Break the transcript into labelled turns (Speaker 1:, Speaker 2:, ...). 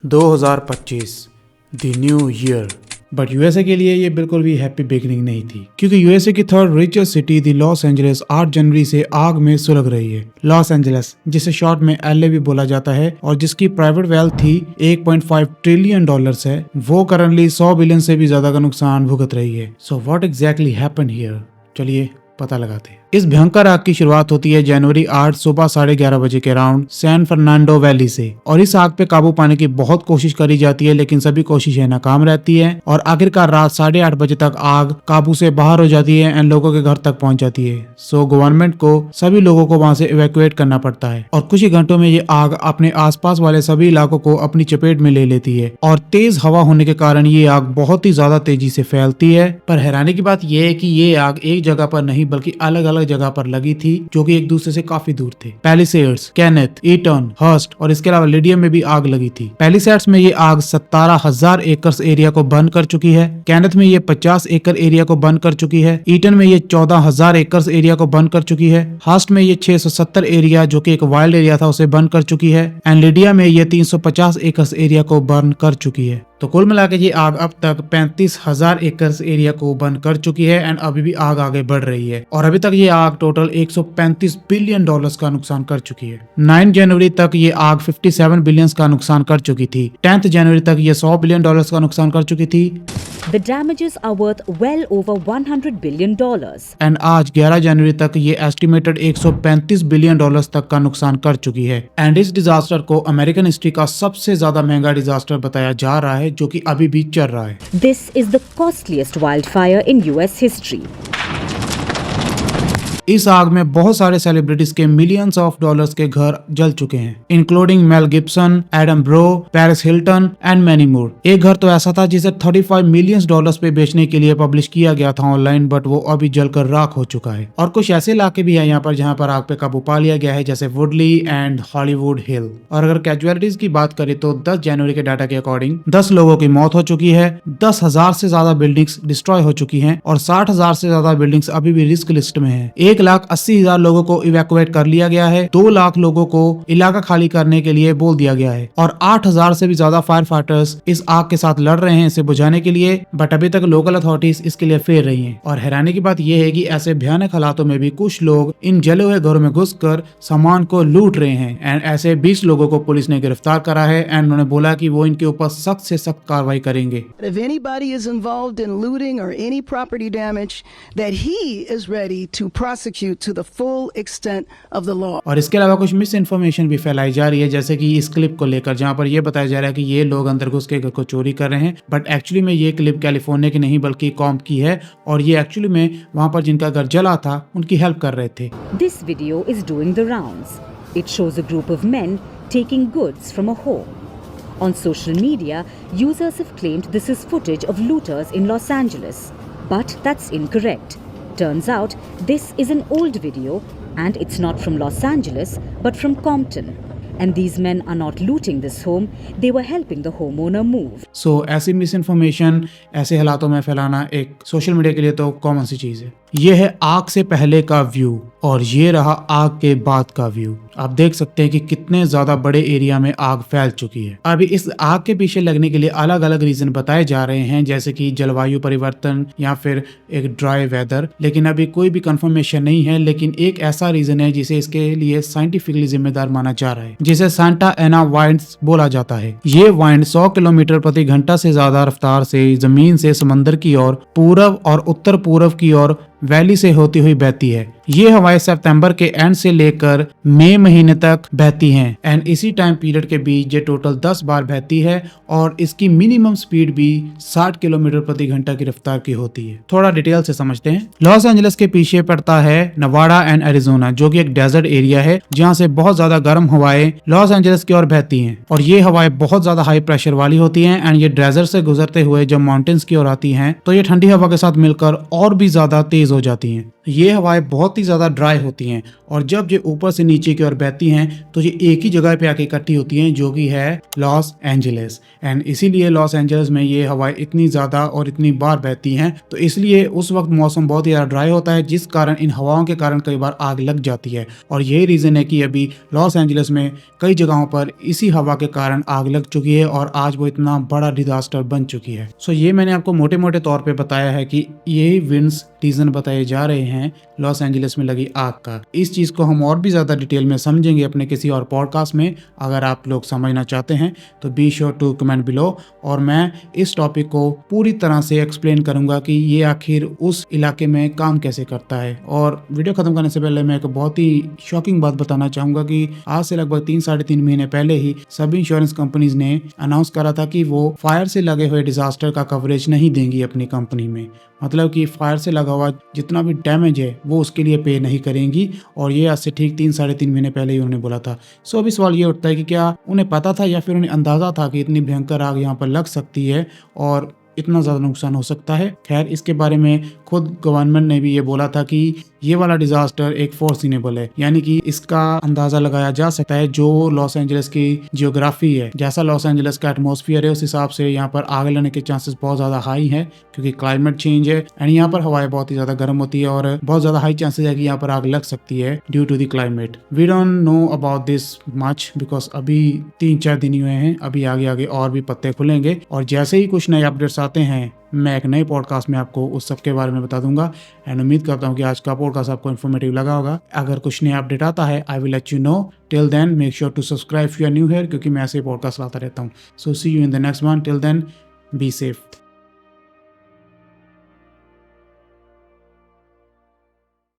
Speaker 1: 2025 the new year. But USA के लिए ये बिल्कुल भी हैप्पी बिगिनिंग नहीं थी, क्योंकि यूएसए की third richest city the Los Angeles 8 जनवरी से आग में सुलग रही है। लॉस एंजलिस, जिसे शॉर्ट में एलए भी बोला जाता है और जिसकी प्राइवेट वेल्थ थी 1.5 ट्रिलियन डॉलर्स है, वो करंटली 100 बिलियन से भी ज्यादा का नुकसान भुगत रही है। So what exactly happened here, चलिए पता लगाते हैं। इस भयंकर आग की शुरुआत होती है जनवरी 8 सुबह 11:30 बजे के अराउंड सैन फर्नांडो वैली से, और इस आग पे काबू पाने की बहुत कोशिश करी जाती है, लेकिन सभी कोशिशें नाकाम रहती है और आखिरकार रात 8:30 बजे तक आग काबू से बाहर हो जाती है एंड लोगों के घर तक पहुंच जाती है। सो गवर्नमेंट को सभी लोगों को वहां से इवैक्यूएट करना पड़ता है और कुछ ही घंटों में ये आग अपने आसपास वाले सभी इलाकों को अपनी चपेट में ले लेती है और तेज हवा होने के कारण ये आग बहुत ही ज्यादा तेजी से फैलती है। पर हैरानी की बात यह है कि ये आग एक जगह पर नहीं बल्कि अलग अलग जगह पर लगी थी, जो कि एक दूसरे से काफी दूर थे। पैलिसेड्स, केनेथ, ईटन, हर्स्ट और इसके अलावा लिडियम में भी आग लगी थी। पैलिसेड्स में ये आग 17,000 एकड़ एरिया को बर्न कर चुकी है। केनेथ में ये 50 एकड़ एरिया को बर्न कर चुकी है। ईटन में ये 14,000 एकड़ एरिया को बर्न कर चुकी है। हर्स्ट में ये 670 एरिया, जो कि एक वाइल्ड एरिया था, उसे बर्न कर चुकी है एंड लिडिया में ये 350 एकड़ एरिया को बर्न कर चुकी है। तो कुल मिलाकर ये आग अब तक 35,000 एकड़ एरिया को बर्न कर चुकी है एंड अभी भी आग आगे बढ़ रही है और अभी तक ये आग टोटल 135 बिलियन डॉलर्स का नुकसान कर चुकी है। 9 जनवरी तक ये आग 57 बिलियन का नुकसान कर चुकी थी। 10 जनवरी तक ये 100 बिलियन डॉलर्स का नुकसान कर चुकी थी।
Speaker 2: The damages are worth well over $100 billion.
Speaker 1: And आज 11 जनवरी तक ये एस्टिमेटेड 135 बिलियन डॉलर्स तक का नुकसान कर चुकी है एंड इस डिजास्टर को अमेरिकन हिस्ट्री का सबसे ज्यादा महंगा डिजास्टर बताया जा रहा है, जो कि अभी भी चल रहा है।
Speaker 2: This is the costliest wildfire in US history.
Speaker 1: इस आग में बहुत सारे सेलिब्रिटीज के मिलियंस ऑफ डॉलर्स के घर जल चुके हैं, including Mel Gibson, Adam bro, Paris Hilton and many more. एक घर तो ऐसा था जिसे 35 मिलियन डॉलर्स पे बेचने के लिए पब्लिश किया गया था ऑनलाइन, बट वो अभी जलकर राख हो चुका है। और कुछ ऐसे इलाके भी है यहाँ पर जहाँ पर आग पे काबू पा लिया गया है, जैसे वुडली एंड हॉलीवुड हिल। और अगर कैजुअलिटीज की बात करें तो 10 जनवरी के डाटा के अकॉर्डिंग 10 लोगों की मौत हो चुकी है, 10,000 से ज्यादा बिल्डिंग्स डिस्ट्रॉय हो चुकी हैं और 60,000 से ज्यादा बिल्डिंग्स अभी भी रिस्क लिस्ट में है। 1,80,000 लोगों को इवैक्यूएट कर लिया गया है। 2 लाख लोगों को इलाका खाली करने के लिए बोल दिया गया है और 8,000 से भी ज्यादा फायर फाइटर्स इस आग के साथ लड़ रहे हैं इसे बुझाने के लिए, बट अभी तक लोकल अथॉरिटीज इसके लिए फेर रही हैं। और हैरानी की बात यह है कि ऐसे भयानक हालातों में भी कुछ लोग इन जले हुए घरों में घुसकर सामान को लूट रहे हैं एंड ऐसे 20 लोगों को पुलिस ने गिरफ्तार करा है एंड उन्होंने बोला कि वो इनके ऊपर सख्त से सख्त कार्रवाई करेंगे।
Speaker 3: If anybody is involved in looting or any property damage, that he is ready to prosecute to the full extent of the law.
Speaker 1: और इसके अलावा कुछ मिस इन्फॉर्मेशन भी फैलाई जा रही है, जैसे कि इस क्लिप को लेकर जहां पर ये बताया जा रहा है कि ये लोग अंदर घुस के घर को चोरी कर रहे हैं, बट एक्चुअली में ये क्लिप कैलिफोर्निया की नहीं बल्कि कॉम्प की है और ये एक्चुअली में वहां पर जिनका घर जला था उनकी हेल्प कर रहे थे।
Speaker 2: This video is doing the rounds. It shows a group of men taking goods from a home. On social media, users have claimed this is footage of looters in Los Angeles, but that's incorrect. Turns out this is an old video and it's not from Los Angeles but from Compton. And these men are not looting this home, they were helping the homeowner move.
Speaker 1: So ऐसी miss information ऐसे हालातों में फैलाना एक social media के लिए तो common सी चीज है। ये है आग से पहले का व्यू और ये रहा आग के बाद का व्यू। आप देख सकते हैं कि कितने ज्यादा बड़े एरिया में आग फैल चुकी है। अभी इस आग के पीछे लगने के लिए अलग अलग रीजन बताए जा रहे हैं, जैसे कि जलवायु परिवर्तन या फिर एक ड्राई वेदर, लेकिन अभी कोई भी कंफर्मेशन नहीं है। लेकिन एक ऐसा रीजन है जिसे इसके लिए साइंटिफिकली जिम्मेदार माना जा रहा है, जिसे सांता एना वाइंड्स बोला जाता है। ये वाइंड 100 किलोमीटर प्रति घंटा से ज्यादा रफ्तार से जमीन से समंदर की ओर पूरब और उत्तर पूर्व की ओर वैली से होती हुई बहती है। ये हवाएं सितंबर के एंड से लेकर मई महीने तक बहती हैं एंड इसी टाइम पीरियड के बीच ये टोटल 10 बार बहती है और इसकी मिनिमम स्पीड भी 60 किलोमीटर प्रति घंटा की रफ्तार की होती है। थोड़ा डिटेल से समझते हैं। लॉस एंजलिस के पीछे पड़ता है नवाडा एंड एरिजोना, जो कि एक डेजर्ट एरिया है जहाँ से बहुत ज्यादा गर्म हवाएं लॉस एंजलिस की ओर बहती हैं और ये हवाएं बहुत ज्यादा हाई प्रेशर वाली होती हैं एंड ये डेजर्ट से गुजरते हुए जब माउंटेन्स की ओर आती हैं तो ये ठंडी हवा के साथ मिलकर और भी ज्यादा तेज हो जाती हैं। ये हवाएं बहुत ही ज़्यादा ड्राई होती हैं और जब ये ऊपर से नीचे की ओर बहती हैं तो ये एक ही जगह पे आके इकट्ठी होती हैं जो कि है लॉस एंजलिस। एंड इसीलिए लॉस एंजलिस में ये हवाएं इतनी ज़्यादा और इतनी बार बहती हैं, तो इसलिए उस वक्त मौसम बहुत ही ज़्यादा ड्राई होता है, जिस कारण इन हवाओं के कारण कई बार आग लग जाती है। और यही रीज़न है कि अभी लॉस एंजलिस में कई जगहों पर इसी हवा के कारण आग लग चुकी है और आज वो इतना बड़ा डिजास्टर बन चुकी है। सो ये मैंने आपको मोटे मोटे तौर पे बताया है कि यही विंड्स रीजन बताए जा रहे हैं लॉस एंजलिस में लगी आग का। इस चीज़ को हम और भी ज़्यादा डिटेल में समझेंगे अपने किसी और पॉडकास्ट में। अगर आप लोग समझना चाहते हैं तो be sure to comment below, और मैं इस टॉपिक को पूरी तरह से एक्सप्लेन करूंगा कि ये आखिर उस इलाके में काम कैसे करता है। और वीडियो खत्म करने से पहले मैं एक बहुत ही शॉकिंग बात बताना चाहूंगा कि आज से लगभग 3-3.5 महीने पहले ही सभी इंश्योरेंस कंपनीज ने अनाउंस करा था कि वो फायर से लगे हुए डिजास्टर का कवरेज नहीं देंगी अपनी कंपनी में। मतलब कि फायर से लगा हुआ जितना भी डैमेज है वो उसके लिए पे नहीं करेंगी, और ये आज से ठीक 3-3.5 महीने पहले ही उन्होंने बोला था। सो अभी सवाल ये उठता है कि क्या उन्हें पता था या फिर उन्हें अंदाजा था कि इतनी भयंकर आग यहाँ पर लग सकती है और इतना ज़्यादा नुकसान हो सकता है। खैर, इसके बारे में खुद गवर्नमेंट ने भी ये बोला था कि ये वाला डिजास्टर एक फोर्सिनेबल है, यानी कि इसका अंदाजा लगाया जा सकता है जो लॉस एंजलिस की जियोग्राफी है, जैसा लॉस एंजलिस का एटमॉस्फेयर है उस हिसाब से यहाँ पर आग लगने के चांसेस बहुत ज़्यादा हाई है, क्योंकि क्लाइमेट चेंज है एंड यहाँ पर हवाएं बहुत ही ज़्यादा गर्म होती है और बहुत ज़्यादा हाई चांसेस है कि यहाँ पर आग लग सकती है due to the climate. We don't know about this much because अभी 3-4 दिन ही हुए हैं, अभी आगे आगे और भी पत्ते खुलेंगे और जैसे ही कुछ नए अपडेट्स आते हैं मैं एक नए पॉडकास्ट में आपको उस सब के बारे में बता दूंगा। एंड उम्मीद करता हूँ कि आज का पॉडकास्ट आपको इन्फॉर्मेटिव लगा होगा। अगर कुछ नया अपडेट आता है I will let you know. Till then make sure to subscribe if you are new here, क्योंकि मैं ऐसे पॉडकास्ट लाता रहता हूँ। So see you in the next one. Till then be safe.